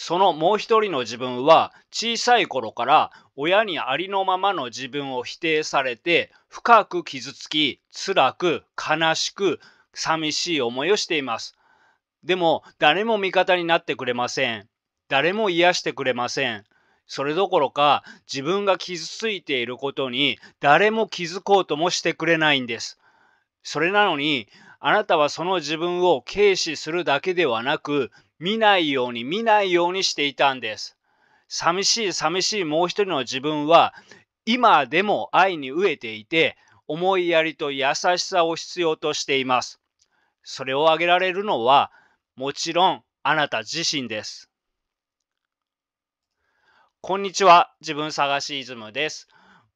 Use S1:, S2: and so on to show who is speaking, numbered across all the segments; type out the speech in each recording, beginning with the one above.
S1: そのもう一人の自分は小さい頃から親にありのままの自分を否定されて深く傷つき、辛く悲しく寂しい思いをしています。でも誰も味方になってくれません。誰も癒してくれません。それどころか自分が傷ついていることに誰も気づこうともしてくれないんです。それなのに、あなたはその自分を軽視するだけではなく、見ないようにしていたんです。寂しい寂しいもう一人の自分は、今でも愛に飢えていて、思いやりと優しさを必要としています。それを挙げられるのは、もちろんあなた自身です。こんにちは、自分探しイズムです。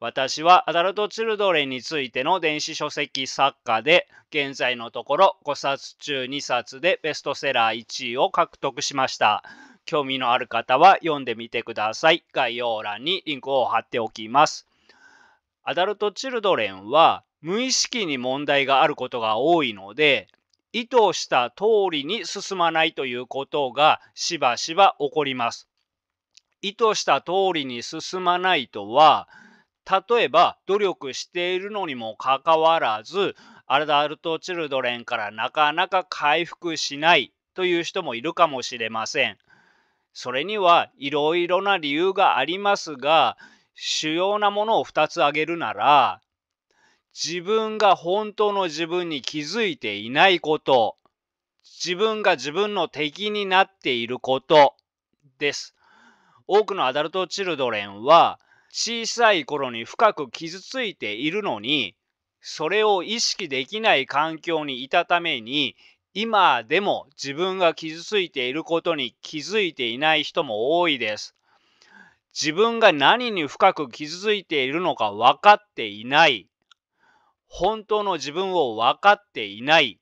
S1: 私はアダルトチルドレンについての電子書籍作家で、現在のところ5冊中2冊でベストセラー1位を獲得しました。興味のある方は読んでみてください。概要欄にリンクを貼っておきます。アダルトチルドレンは無意識に問題があることが多いので、意図した通りに進まないということがしばしば起こります。意図した通りに進まないとは、例えば努力しているのにもかかわらず、アダルトチルドレンからなかなか回復しないという人もいるかもしれません。それにはいろいろな理由がありますが、主要なものを2つ挙げるなら、自分が本当の自分に気づいていないこと、自分が自分の敵になっていることです。多くのアダルトチルドレンは小さい頃に深く傷ついているのに、それを意識できない環境にいたために、今でも自分が傷ついていることに気づいていない人も多いです。自分が何に深く傷ついているのか分かっていない。本当の自分を分かっていない。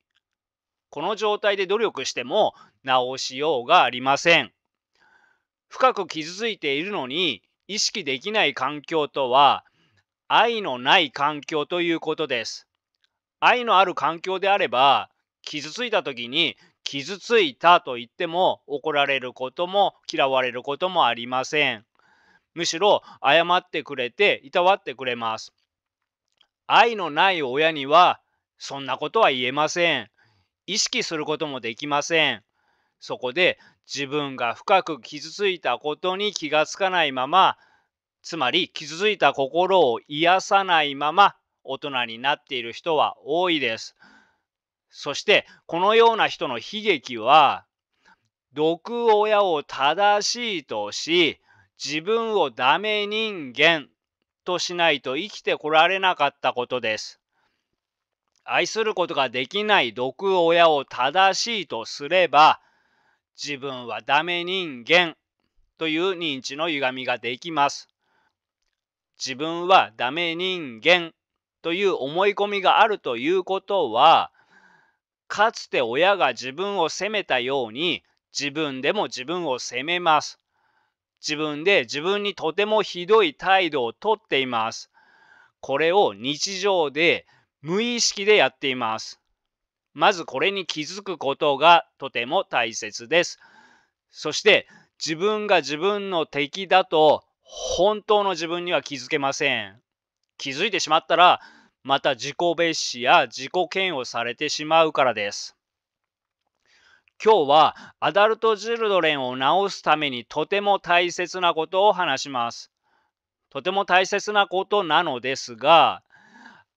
S1: この状態で努力しても直しようがありません。深く傷ついているのに意識できない環境とは、愛のない環境ということです。愛のある環境であれば、傷ついた時に傷ついたと言っても怒られることも嫌われることもありません。むしろ謝ってくれていたわってくれます。愛のない親にはそんなことは言えません。意識することもできません。そこで自分が深く傷ついたことに気がつかないまま、つまり傷ついた心を癒さないまま大人になっている人は多いです。そしてこのような人の悲劇は、毒親を正しいとし、自分をダメ人間としないと生きてこられなかったことです。愛することができない毒親を正しいとすれば、自分はダメ人間という認知の歪みができます。自分はダメ人間という思い込みがあるということは、かつて親が自分を責めたように、自分でも自分を責めます。自分で自分にとてもひどい態度をとっています。これを日常で無意識でやっています。まずこれに気づくことがとても大切です。そして自分が自分の敵だと本当の自分には気づけません。気づいてしまったらまた自己蔑視や自己嫌悪されてしまうからです。今日はアダルトチルドレンを治すためにとても大切なことを話します。とても大切なことなのですが、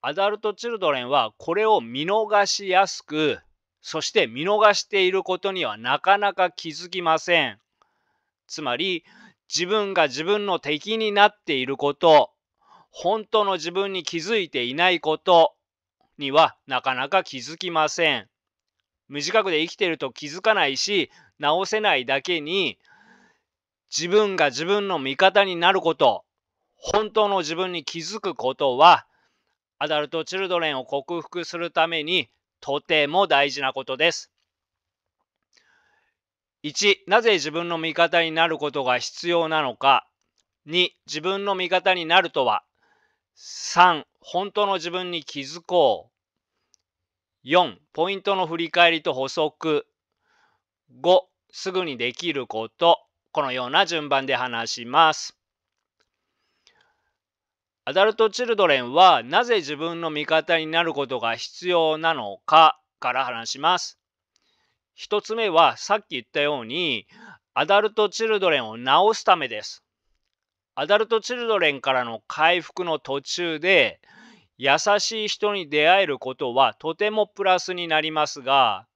S1: アダルトチルドレンはこれを見逃しやすく、そして見逃していることにはなかなか気づきません。つまり、自分が自分の敵になっていること、本当の自分に気づいていないことにはなかなか気づきません。無自覚で生きていると気づかないし、直せないだけに、自分が自分の味方になること、本当の自分に気づくことは、アダルトチルドレンを克服するためにとても大事なことです。1、なぜ自分の味方になることが必要なのか。2、自分の味方になるとは。3、本当の自分に気づこう。4、ポイントの振り返りと補足。5、すぐにできること。このような順番で話します。アダルトチルドレンはなぜ自分の味方になることが必要なのかから話します。一つ目はさっき言ったように、アダルトチルドレンを治すためです。アダルトチルドレンからの回復の途中で、優しい人に出会えることはとてもプラスになりますが、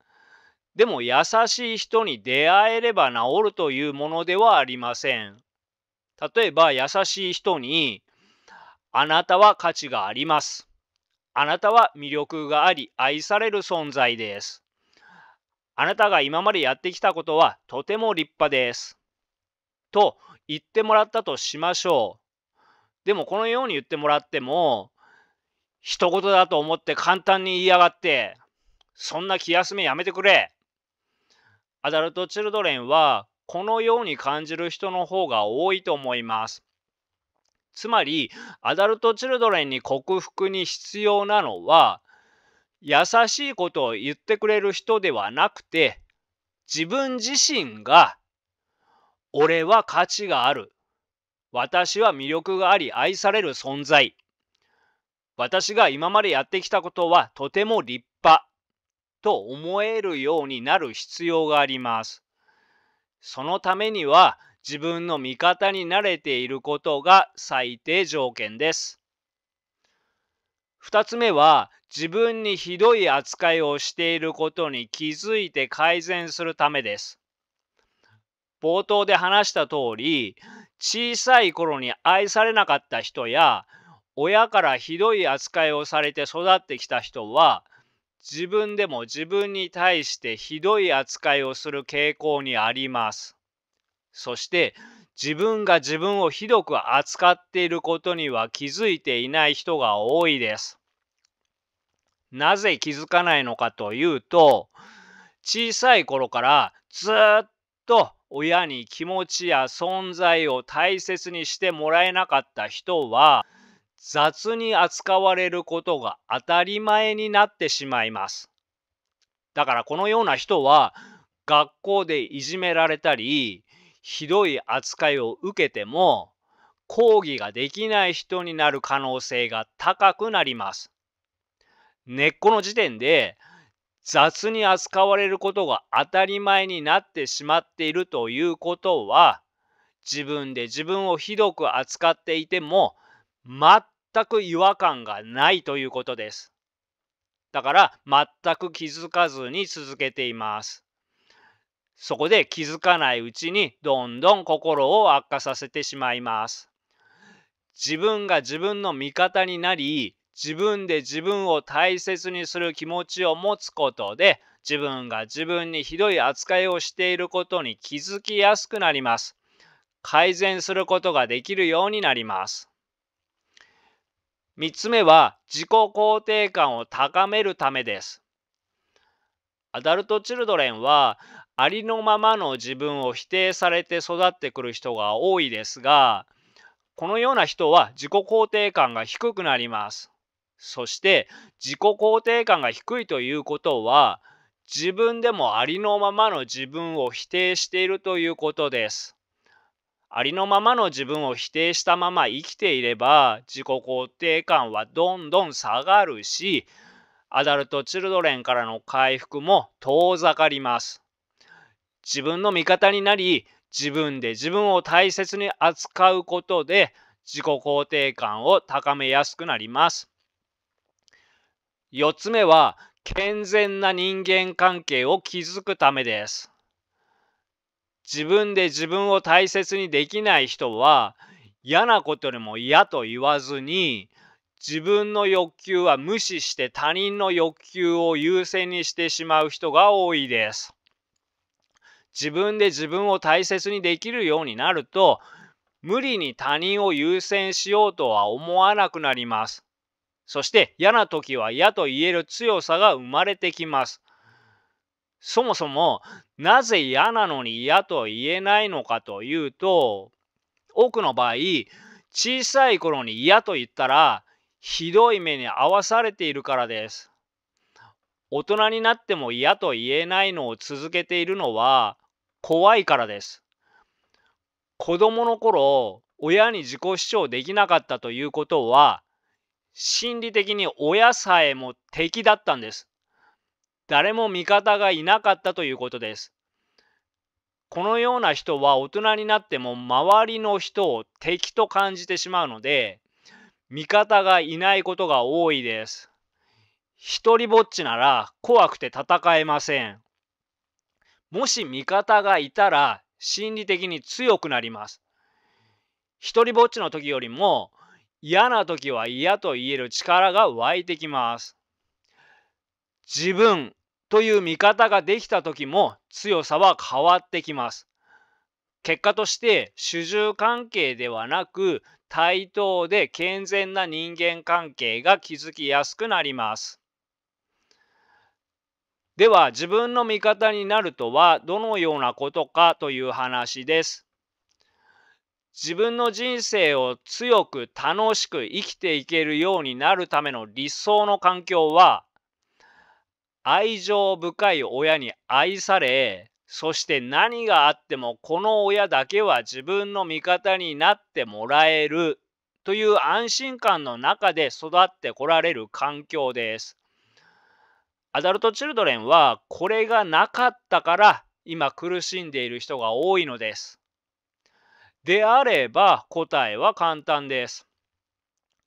S1: でも優しい人に出会えれば治るというものではありません。例えば優しい人に、あなたは価値があります。あなたは魅力があり愛される存在です。あなたが今までやってきたことはとても立派です。と言ってもらったとしましょう。でもこのように言ってもらっても、一言だと思って簡単に言いやがって、そんな気休めやめてくれ。アダルトチルドレンはこのように感じる人の方が多いと思います。つまり、アダルトチルドレンに克服に必要なのは、優しいことを言ってくれる人ではなくて、自分自身が、俺は価値がある。私は魅力があり愛される存在。私が今までやってきたことはとても立派。と思えるようになる必要があります。そのためには自分の味方になれていることが最低条件です。2つ目は自分にひどい扱いをしていることに気づいて改善するためです。冒頭で話した通り、小さい頃に愛されなかった人や親からひどい扱いをされて育ってきた人は、自分でも自分に対してひどい扱いをする傾向にあります。そして自分が自分をひどく扱っていることには気づいていない人が多いです。なぜ気づかないのかというと、小さい頃からずっと親に気持ちや存在を大切にしてもらえなかった人は、雑に扱われることが当たり前になってしまいます。だからこのような人は学校でいじめられたり、ひどい扱いを受けても抗議ができない人になる可能性が高くなります。根っこの時点で雑に扱われることが当たり前になってしまっているということは、自分で自分をひどく扱っていても全く違和感がないということです。だから全く気づかずに続けています。そこで気づかないうちにどんどん心を悪化させてしまいます。自分が自分の味方になり、自分で自分を大切にする気持ちを持つことで、自分が自分にひどい扱いをしていることに気づきやすくなります。改善することができるようになります。3つ目は自己肯定感を高めるためです。アダルトチルドレンはありのままの自分を否定されて育ってくる人が多いですが、このような人は自己肯定感が低くなります。そして自己肯定感が低いということは、自分でもありのままの自分を否定しているということです。ありのままの自分を否定したまま生きていれば、自己肯定感はどんどん下がるし、アダルトチルドレンからの回復も遠ざかります。自分の味方になり、自分で自分を大切に扱うことで、自己肯定感を高めやすくなります。4つ目は、健全な人間関係を築くためです。自分で自分を大切にできない人は、嫌なことにも嫌と言わずに、自分の欲求は無視して他人の欲求を優先にしてしまう人が多いです。自分で自分を大切にできるようになると、無理に他人を優先しようとは思わなくなります。そして嫌な時は嫌と言える強さが生まれてきます。そもそもなぜ嫌なのに嫌と言えないのかというと、多くの場合、小さい頃に嫌と言ったらひどい目に遭わされているからです。大人になっても嫌と言えないのを続けているのは怖いからです。子供の頃、親に自己主張できなかったということは、心理的に親さえも敵だったんです。誰も味方がいなかったということです。このような人は大人になっても周りの人を敵と感じてしまうので、味方がいないことが多いです。一人ぼっちなら怖くて戦えません。もし味方がいたら心理的に強くなります。一人ぼっちの時よりも嫌な時は嫌と言える力が湧いてきます。自分という味方ができた時も強さは変わってきます。結果として主従関係ではなく対等で健全な人間関係が築きやすくなります。では自分の味方になるとはどのようなことかという話です。自分の人生を強く楽しく生きていけるようになるための理想の環境は、愛情深い親に愛され、そして何があってもこの親だけは自分の味方になってもらえるという安心感の中で育ってこられる環境です。アダルトチルドレンはこれがなかったから今苦しんでいる人が多いのです。であれば答えは簡単です。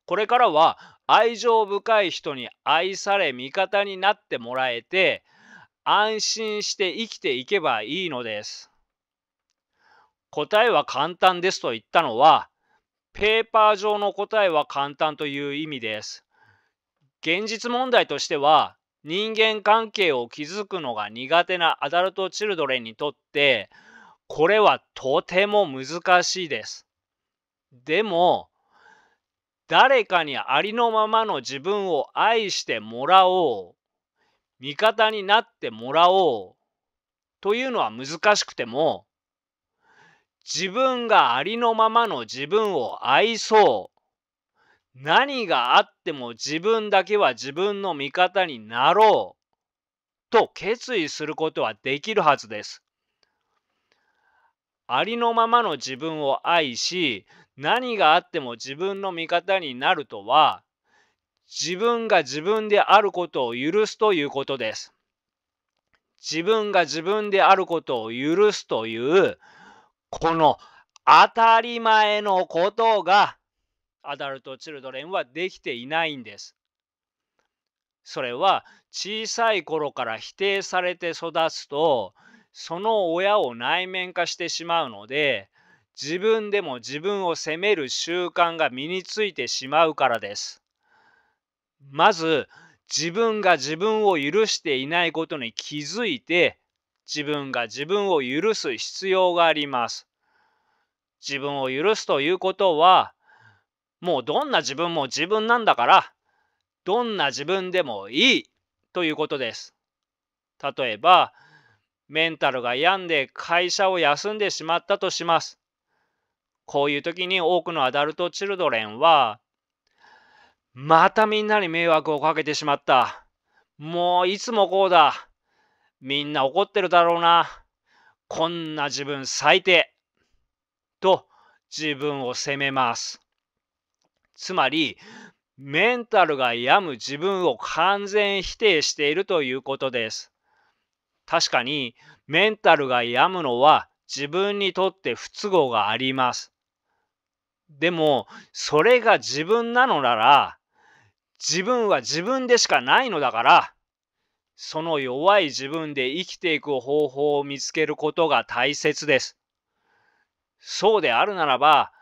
S1: これからは愛情深い人に愛され味方になってもらえて安心して生きていけばいいのです。答えは簡単ですと言ったのはペーパー上の答えは簡単という意味です。現実問題としては人間関係を築くのが苦手なアダルトチルドレンにとってこれはとても難しいです。でも誰かにありのままの自分を愛してもらおう、味方になってもらおうというのは難しくても、自分がありのままの自分を愛そう、何があっても自分だけは自分の味方になろうと決意することはできるはずです。ありのままの自分を愛し、何があっても自分の味方になるとは、自分が自分であることを許すということです。自分が自分であることを許すという、この当たり前のことが、アダルト・チルドレンはできていないんです。それは小さい頃から否定されて育つと、その親を内面化してしまうので、自分でも自分を責める習慣が身についてしまうからです。まず自分が自分を許していないことに気づいて自分が自分を許す必要があります。自分を許すということはもうどんな自分も自分なんだからどんな自分でもいいということです。例えばメンタルが病んで会社を休んでしまったとします。こういう時に多くのアダルトチルドレンはまたみんなに迷惑をかけてしまった。もういつもこうだ。みんな怒ってるだろうな。こんな自分最低。と自分を責めます。つまり、メンタルが病む自分を完全否定しているということです。確かに、メンタルが病むのは自分にとって不都合があります。でも、それが自分なのなら、自分は自分でしかないのだから、その弱い自分で生きていく方法を見つけることが大切です。そうであるならば、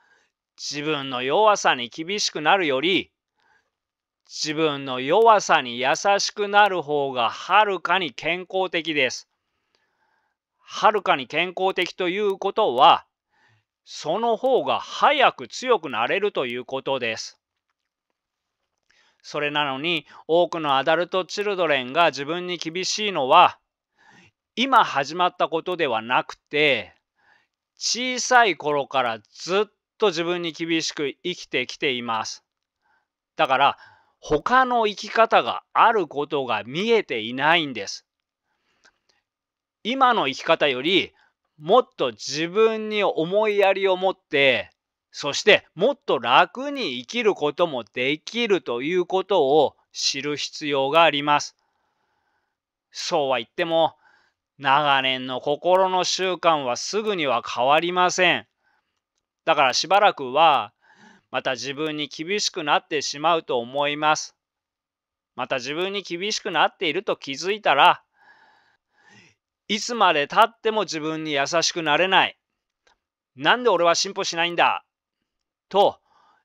S1: 自分の弱さに厳しくなるより、自分の弱さに優しくなる方がはるかに健康的です。はるかに健康的ということは、その方が早く強くなれるということです。それなのに多くのアダルトチルドレンが自分に厳しいのは今始まったことではなくて小さい頃からずっと自分に厳しく生きてきています。だから他の生き方があることが見えていないんです。今の生き方よりもっと自分に思いやりを持って、そしてもっと楽に生きることもできるということを知る必要があります。そうは言っても、長年の心の習慣はすぐには変わりません。だからしばらくは、また自分に厳しくなってしまうと思います。また自分に厳しくなっていると気づいたら、いつまで経っても自分に優しくなれない。なんで俺は進歩しないんだと、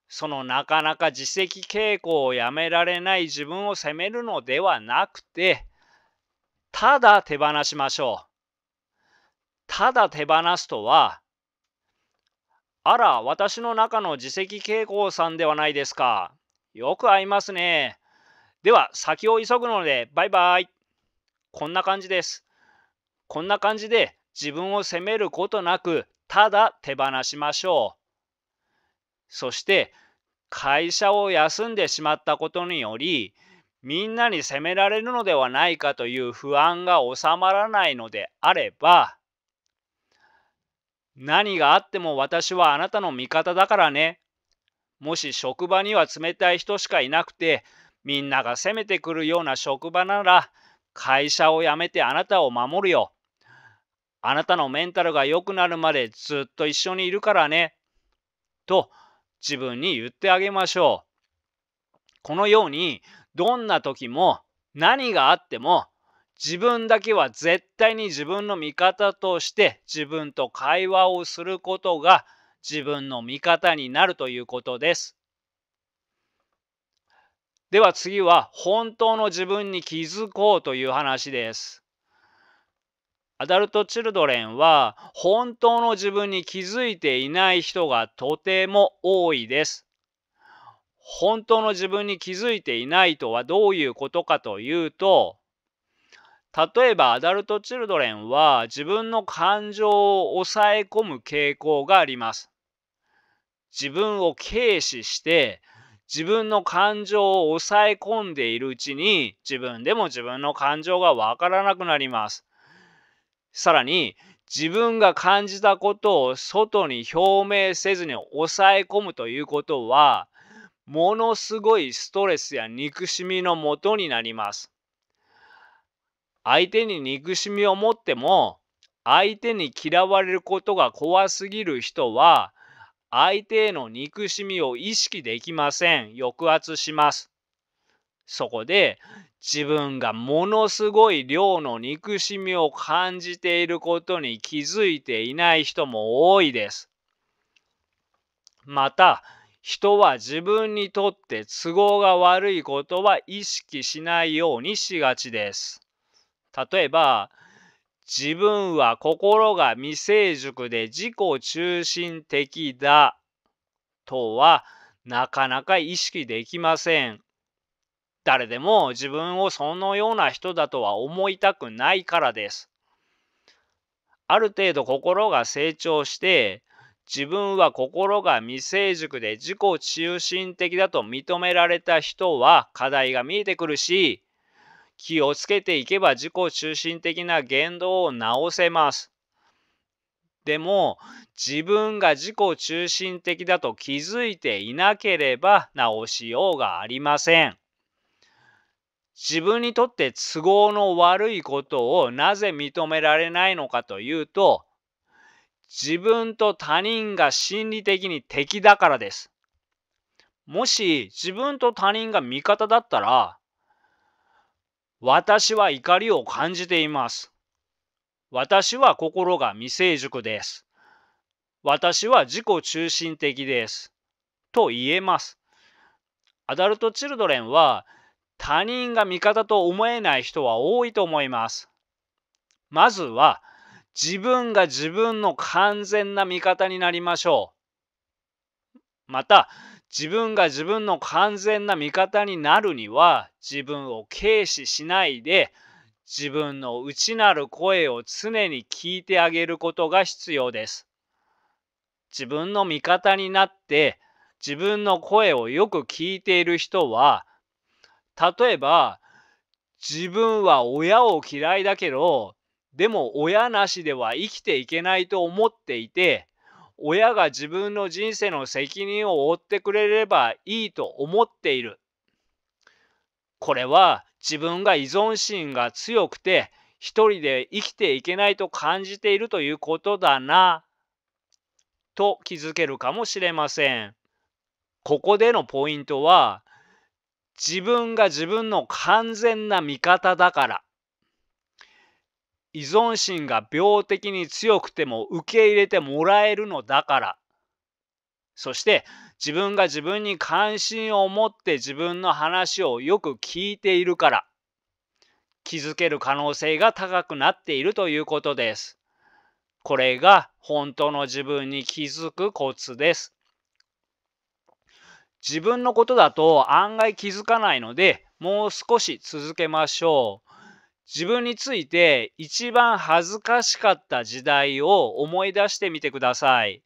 S1: そのなかなか自責傾向をやめられない自分を責めるのではなくて、ただ手放しましょう。ただ手放すとは、あら、私の中の自責傾向さんではないですか。よく会いますね。では、先を急ぐので、バイバイ。こんな感じです。こんな感じで自分を責めることなく、ただ手放しましょう。そして、会社を休んでしまったことにより、みんなに責められるのではないかという不安が収まらないのであれば、何があっても私はあなたの味方だからね。もし職場には冷たい人しかいなくて、みんなが責めてくるような職場なら、会社を辞めてあなたを守るよ。あなたのメンタルが良くなるまでずっと一緒にいるからね。と自分に言ってあげましょう。このように、どんな時も何があっても、自分だけは絶対に自分の味方として自分と会話をすることが自分の味方になるということです。では次は本当の自分に気づこうという話です。アダルトチルドレンは本当の自分に気づいていない人がとても多いです。本当の自分に気づいていないとはどういうことかというと、例えばアダルトチルドレンは自分の感情を抑え込む傾向があります。自分を軽視して自分の感情を抑え込んでいるうちに自分でも自分の感情がわからなくなります。さらに自分が感じたことを外に表明せずに抑え込むということはものすごいストレスや憎しみのもとになります。相手に憎しみを持っても、相手に嫌われることが怖すぎる人は、相手への憎しみを意識できません。抑圧します。そこで、自分がものすごい量の憎しみを感じていることに気づいていない人も多いです。また、人は自分にとって都合が悪いことは意識しないようにしがちです。例えば、自分は心が未成熟で自己中心的だとはなかなか意識できません。誰でも自分をそのような人だとは思いたくないからです。ある程度心が成長して、自分は心が未成熟で自己中心的だと認められた人は課題が見えてくるし、気をつけていけば自己中心的な言動を直せます。でも、自分が自己中心的だと気づいていなければ直しようがありません。自分にとって都合の悪いことをなぜ認められないのかというと、自分と他人が心理的に敵だからです。もし自分と他人が味方だったら、私は怒りを感じています。私は心が未成熟です。私は自己中心的です。と言えます。アダルトチルドレンは他人が味方と思えない人は多いと思います。まずは自分が自分の完全な味方になりましょう。また、自分が自分の完全な味方になるには自分を軽視しないで自分の内なる声を常に聞いてあげることが必要です。自分の味方になって自分の声をよく聞いている人は、例えば自分は親を嫌いだけどでも親なしでは生きていけないと思っていて、親が自分の人生の責任を負ってくれればいいと思っている。これは自分が依存心が強くて一人で生きていけないと感じているということだなと気づけるかもしれません。ここでのポイントは、自分が自分の完全な味方だから。依存心が病的に強くても受け入れてもらえるのだから。そして自分が自分に関心を持って自分の話をよく聞いているから。気づける可能性が高くなっているということです。これが本当の自分に気づくコツです。自分のことだと案外気づかないので、もう少し続けましょう。自分について一番恥ずかしかった時代を思い出してみてください。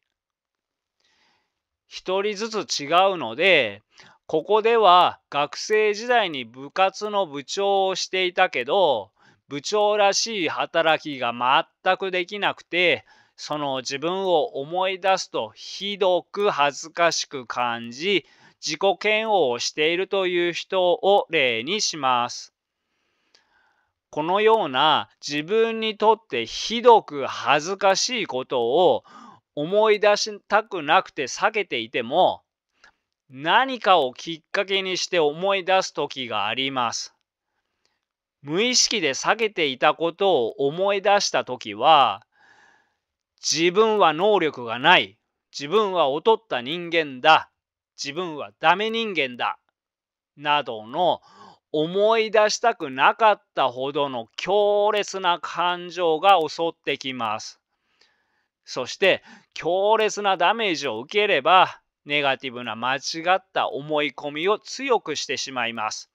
S1: 一人ずつ違うので、ここでは学生時代に部活の部長をしていたけど、部長らしい働きが全くできなくて、その自分を思い出すとひどく恥ずかしく感じ、自己嫌悪をしているという人を例にします。このような自分にとってひどく恥ずかしいことを思い出したくなくて避けていても、何かをきっかけにして思い出す時があります。無意識で避けていたことを思い出した時は、自分は能力がない、自分は劣った人間だ、自分はダメ人間だ、などの思い出したくなかったほどの強烈な感情が襲ってきます。そして強烈なダメージを受ければ、ネガティブな間違った思い込みを強くしてしまいます。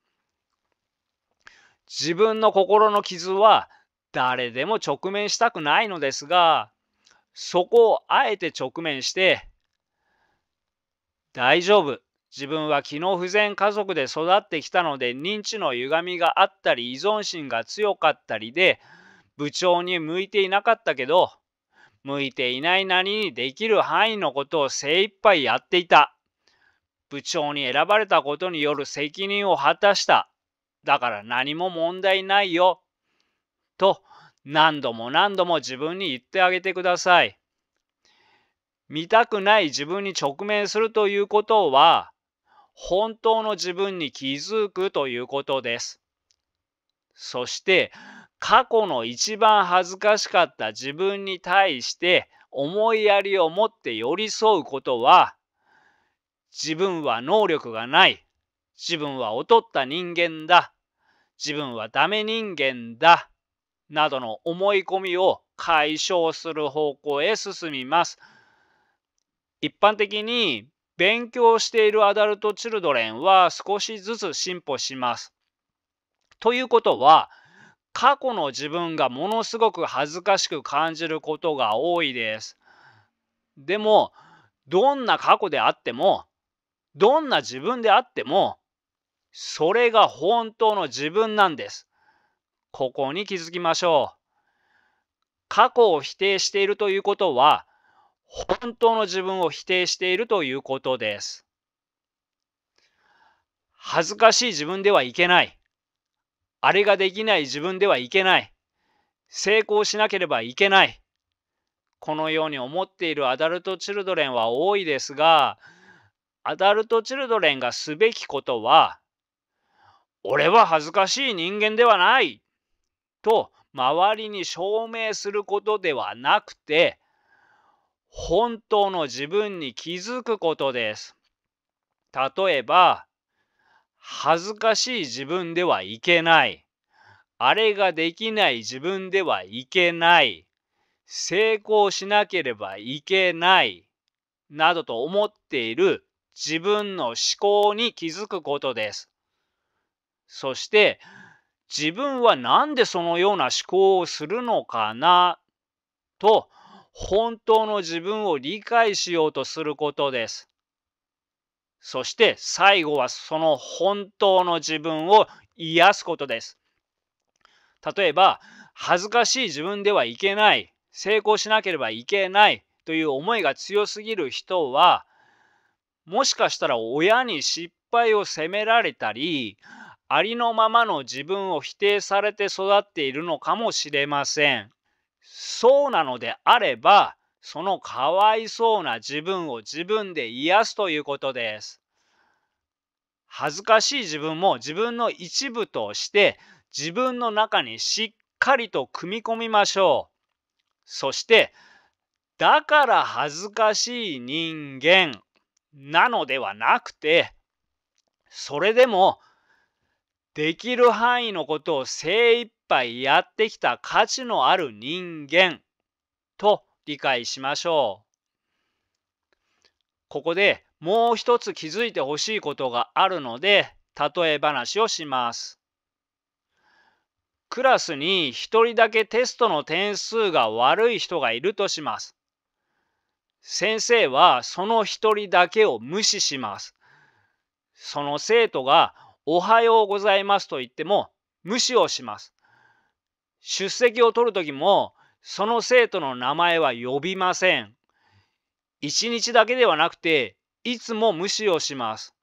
S1: 自分の心の傷は誰でも直面したくないのですが、そこをあえて直面して、大丈夫。自分は機能不全家族で育ってきたので認知の歪みがあったり依存心が強かったりで部長に向いていなかったけど、向いていないなりにできる範囲のことを精一杯やっていた。部長に選ばれたことによる責任を果たした。だから何も問題ないよ。と何度も何度も自分に言ってあげてください。見たくない自分に直面するということは、本当の自分に気づくということです。そして、過去の一番恥ずかしかった自分に対して思いやりを持って寄り添うことは、自分は能力がない、自分は劣った人間だ、自分はダメ人間だ、などの思い込みを解消する方向へ進みます。一般的に勉強しているアダルトチルドレンは少しずつ進歩します。ということは、過去の自分がものすごく恥ずかしく感じることが多いです。でも、どんな過去であっても、どんな自分であっても、それが本当の自分なんです。ここに気づきましょう。過去を否定しているということは、本当の自分を否定しているということです。恥ずかしい自分ではいけない。あれができない自分ではいけない。成功しなければいけない。このように思っているアダルトチルドレンは多いですが、アダルトチルドレンがすべきことは、俺は恥ずかしい人間ではないと周りに証明することではなくて、本当の自分に気づくことです。例えば、恥ずかしい自分ではいけない。あれができない自分ではいけない。成功しなければいけない。などと思っている自分の思考に気づくことです。そして、自分はなんでそのような思考をするのかなと、本当の自分を理解しようとすることです。そして最後はその本当の自分を癒すことです。例えば、恥ずかしい自分ではいけない、成功しなければいけないという思いが強すぎる人は、もしかしたら親に失敗を責められたり、ありのままの自分を否定されて育っているのかもしれません。そうなのであれば、そのかわいそうな自分を自分で癒すということです。恥ずかしい自分も自分の一部として自分の中にしっかりと組み込みましょう。そして、だから恥ずかしい人間なのではなくて、それでもできる範囲のことを精一杯やってきた価値のある人間と理解しましょう。ここでもう一つ気づいてほしいことがあるので、例え話をします。クラスに一人だけテストの点数が悪い人がいるとします。先生はその一人だけを無視します。その生徒がおはようございますと言っても無視をします。出席を取るときもその生徒の名前は呼びません。一日だけではなくていつも無視をします。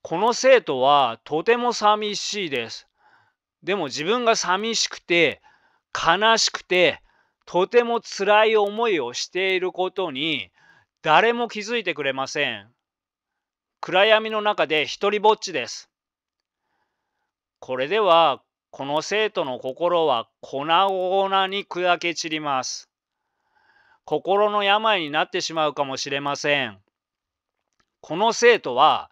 S1: この生徒はとても寂しいです。でも自分が寂しくて悲しくてとても辛い思いをしていることに誰も気づいてくれません。暗闇の中で一人ぼっちです。これではこの生徒の心は粉々に砕け散ります。心の病になってしまうかもしれません。この生徒は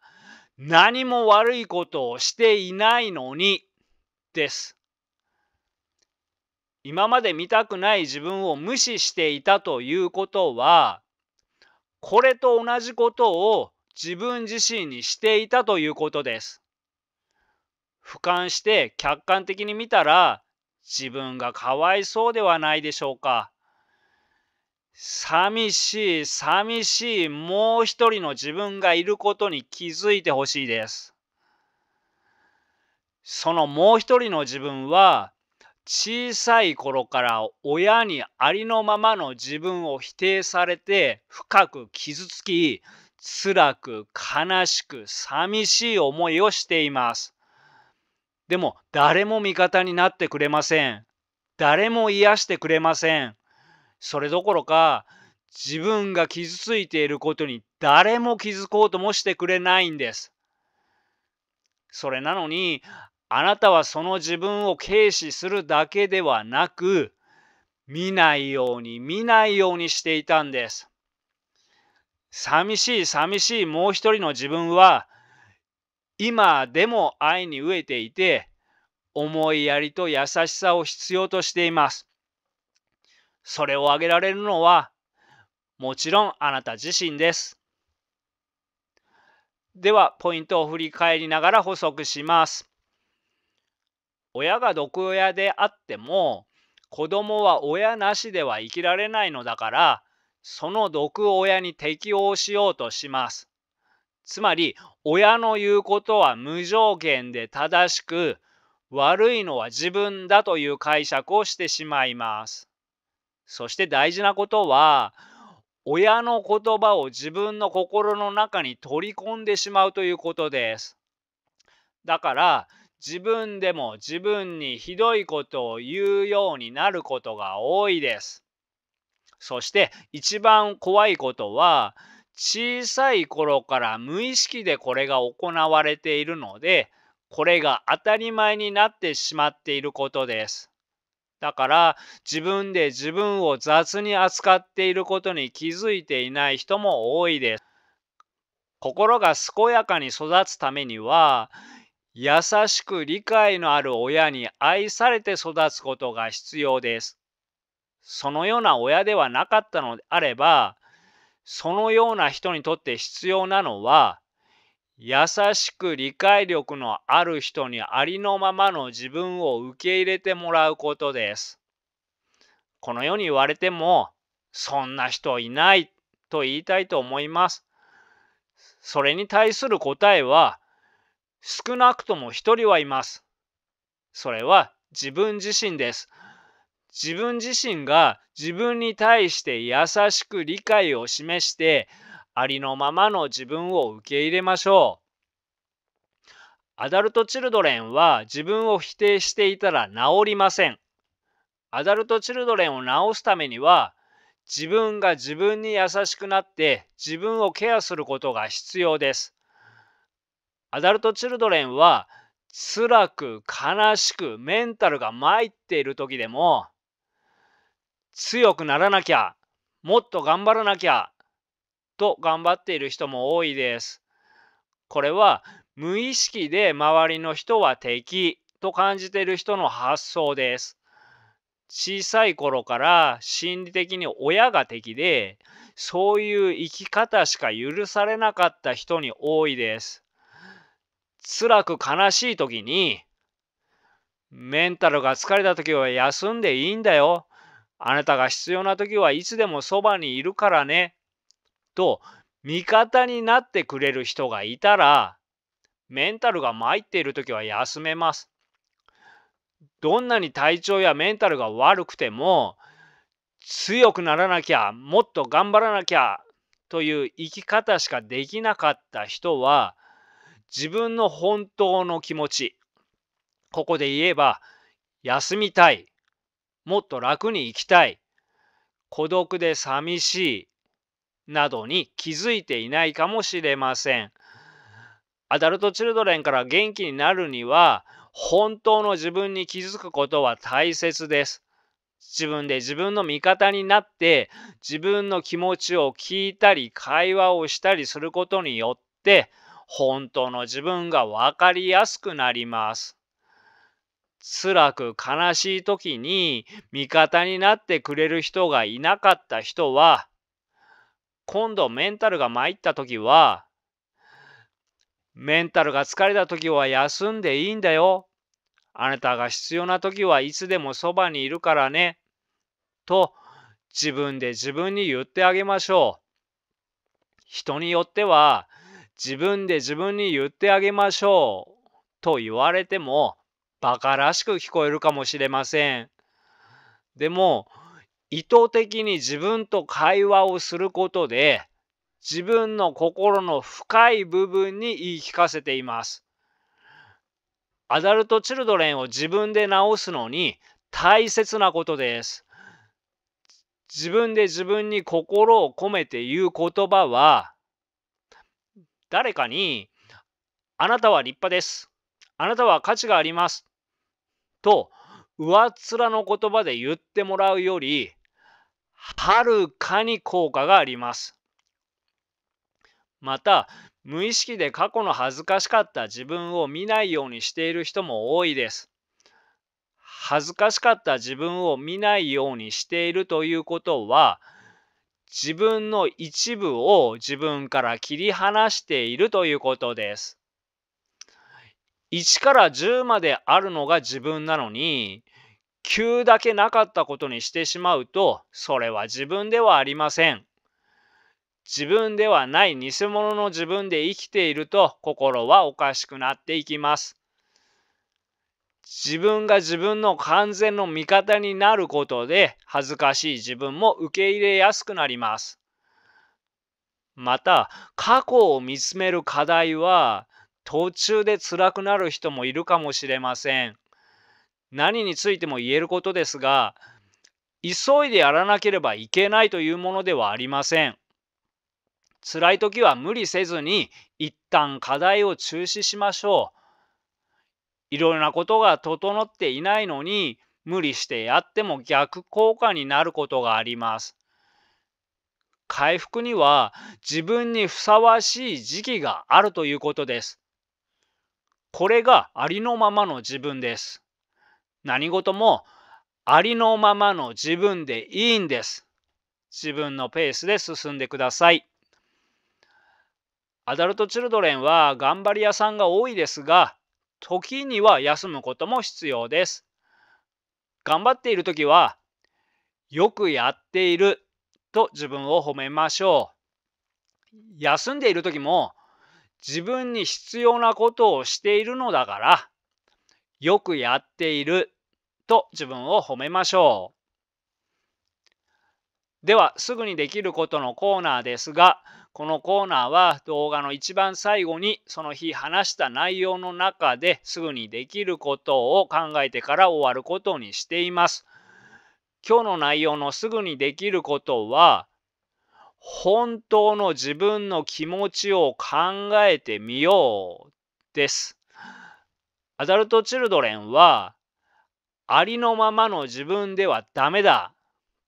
S1: 何も悪いことをしていないのにです。今まで見たくない自分を無視していたということは、これと同じことを自分自身にしていたということです。俯瞰して客観的に見たら、自分がかわいそうではないでしょうか。寂しい、寂しい、もう一人の自分がいることに気づいてほしいです。そのもう一人の自分は、小さい頃から親にありのままの自分を否定されて深く傷つき、辛く悲しく寂しい思いをしています。でも誰も味方になってくれません。誰も癒してくれません。それどころか、自分が傷ついていることに誰も気づこうともしてくれないんです。それなのに、あなたはその自分を軽視するだけではなく、見ないように見ないようにしていたんです。寂しい寂しいもう一人の自分は、今でも愛に飢えていて、思いやりと優しさを必要としています。それをあげられるのは、もちろんあなた自身です。では、ポイントを振り返りながら補足します。親が毒親であっても、子供は親なしでは生きられないのだから、その毒親に適応しようとします。つまり、親の言うことは無条件で正しく、悪いのは自分だという解釈をしてしまいます。そして大事なことは、親の言葉を自分の心の中に取り込んでしまうということです。だから、自分でも自分にひどいことを言うようになることが多いです。そして一番怖いことは、小さい頃から無意識でこれが行われているので、これが当たり前になってしまっていることです。だから自分で自分を雑に扱っていることに気づいていない人も多いです。心が健やかに育つためには、優しく理解のある親に愛されて育つことが必要です。そのような親ではなかったのであれば、そのような人にとって必要なのは、優しく理解力のある人にありのままの自分を受け入れてもらうことです。このように言われても、そんな人いないと言いたいと思います。それに対する答えは、少なくとも一人はいます。それは自分自身です。自分自身が自分に対して優しく理解を示して、ありのままの自分を受け入れましょう。アダルトチルドレンは自分を否定していたら治りません。アダルトチルドレンを治すためには、自分が自分に優しくなって自分をケアすることが必要です。アダルトチルドレンは辛く悲しくメンタルが参っている時でも、強くならなきゃ、もっと頑張らなきゃと頑張っている人も多いです。これは無意識で周りの人は敵と感じている人の発想です。小さい頃から心理的に親が敵で、そういう生き方しか許されなかった人に多いです。辛く悲しい時に、メンタルが疲れた時は休んでいいんだよ。あなたが必要な時はいつでもそばにいるからね。と味方になってくれる人がいたら、メンタルが参っている時は休めます。どんなに体調やメンタルが悪くても、強くならなきゃ、もっと頑張らなきゃという生き方しかできなかった人は、自分の本当の気持ち、ここで言えば、休みたい、もっと楽に生きたい、孤独で寂しい、などに気づいていないかもしれません。アダルトチルドレンから元気になるには、本当の自分に気づくことは大切です。自分で自分の味方になって、自分の気持ちを聞いたり、会話をしたりすることによって、本当の自分が分かりやすくなります。辛く悲しい時に味方になってくれる人がいなかった人は、今度メンタルが参った時は、メンタルが疲れた時は休んでいいんだよ。あなたが必要な時はいつでもそばにいるからね。と自分で自分に言ってあげましょう。人によっては自分で自分に言ってあげましょうと言われても馬鹿らしく聞こえるかもしれません。でも意図的に自分と会話をすることで自分の心の深い部分に言い聞かせています。アダルトチルドレンを自分で治すのに大切なことです。自分で自分に心を込めて言う言葉は、誰かに、あなたは立派です。あなたは価値があります。と、上っ面の言葉で言ってもらうより、はるかに効果があります。また、無意識で過去の恥ずかしかった自分を見ないようにしている人も多いです。恥ずかしかった自分を見ないようにしているということは、自分の一部を自分から切り離しているということです。1から10まであるのが自分なのに、9だけなかったことにしてしまうと、それは自分ではありません。自分ではない偽物の自分で生きていると心はおかしくなっていきます。自分が自分の完全の味方になることで恥ずかしい自分も受け入れやすくなります。また、過去を見つめる課題は途中で辛くなる人もいるかもしれません。何についても言えることですが、急いでやらなければいけないというものではありません。辛い時は無理せずに一旦課題を中止しましょう。いろいろなことが整っていないのに無理してやっても逆効果になることがあります。回復には自分にふさわしい時期があるということです。これがありのままの自分です。何事もありのままの自分でいいんです。自分のペースで進んでください。アダルトチルドレンは頑張り屋さんが多いですが、時には休むことも必要です。頑張っている時は、よくやっていると自分を褒めましょう。休んでいる時も、自分に必要なことをしているのだから、よくやっていると自分を褒めましょう。では、すぐにできることのコーナーですが、このコーナーは動画の一番最後にその日話した内容の中ですぐにできることを考えてから終わることにしています。今日の内容のすぐにできることは、本当の自分の気持ちを考えてみようです。アダルトチルドレンは、ありのままの自分ではダメだ。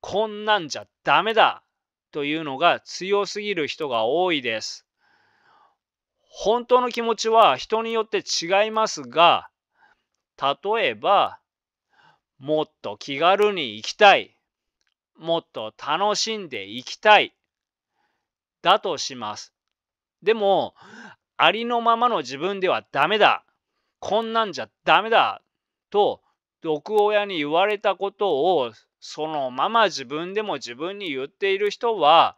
S1: こんなんじゃダメだ。というのが強すぎる人が多いです。本当の気持ちは人によって違いますが、例えば、もっと気軽に生きたい。もっと楽しんで生きたい。だとします。でも、ありのままの自分ではダメだ。こんなんじゃダメだ。と、毒親に言われたことをそのまま自分でも自分に言っている人は、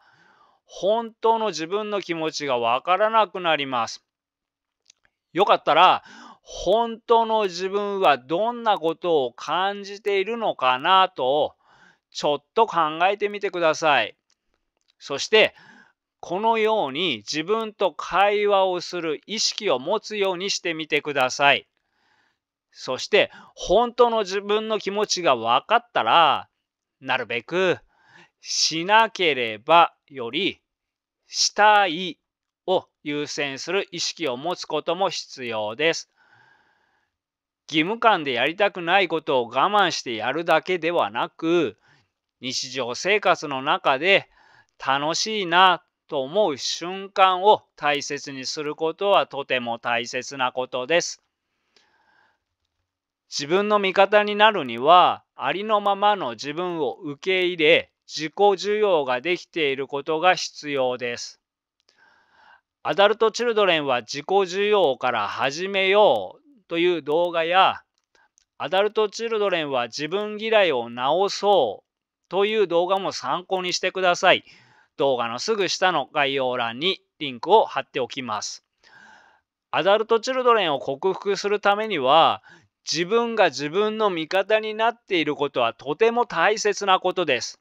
S1: 本当の自分の気持ちがわからなくなります。よかったら、本当の自分はどんなことを感じているのかなと、ちょっと考えてみてください。そして、このように自分と会話をする意識を持つようにしてみてください。そして、本当の自分の気持ちが分かったら、なるべく、しなければより、したいを優先する意識を持つことも必要です。義務感でやりたくないことを我慢してやるだけではなく、日常生活の中で楽しいなと思う瞬間を大切にすることはとても大切なことです。自分の味方になるには、ありのままの自分を受け入れ、自己受容ができていることが必要です。アダルトチルドレンは自己受容から始めようという動画や、アダルトチルドレンは自分嫌いを直そうという動画も参考にしてください。動画のすぐ下の概要欄にリンクを貼っておきます。アダルトチルドレンを克服するためには、自分が自分の味方になっていることはとても大切なことです。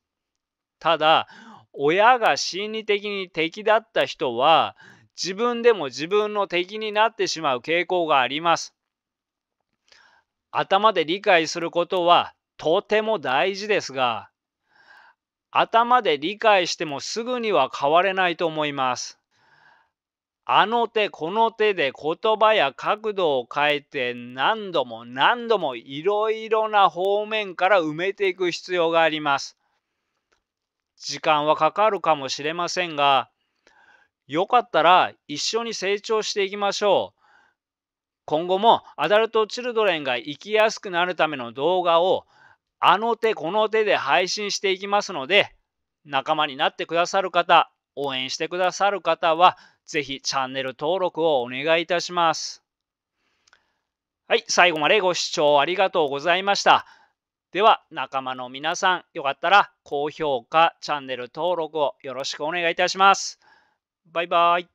S1: ただ、親が心理的に敵だった人は、自分でも自分の敵になってしまう傾向があります。頭で理解することはとても大事ですが、頭で理解してもすぐには変われないと思います。あの手この手で言葉や角度を変えて何度も何度もいろいろな方面から埋めていく必要があります。時間はかかるかもしれませんが、よかったら一緒に成長していきましょう。今後もアダルトチルドレンが生きやすくなるための動画をあの手この手で配信していきますので、仲間になってくださる方、応援してくださる方は、ぜひチャンネル登録をお願いいたします。はい、最後までご視聴ありがとうございました。では、仲間の皆さん、よかったら高評価、チャンネル登録をよろしくお願いいたします。バイバイ。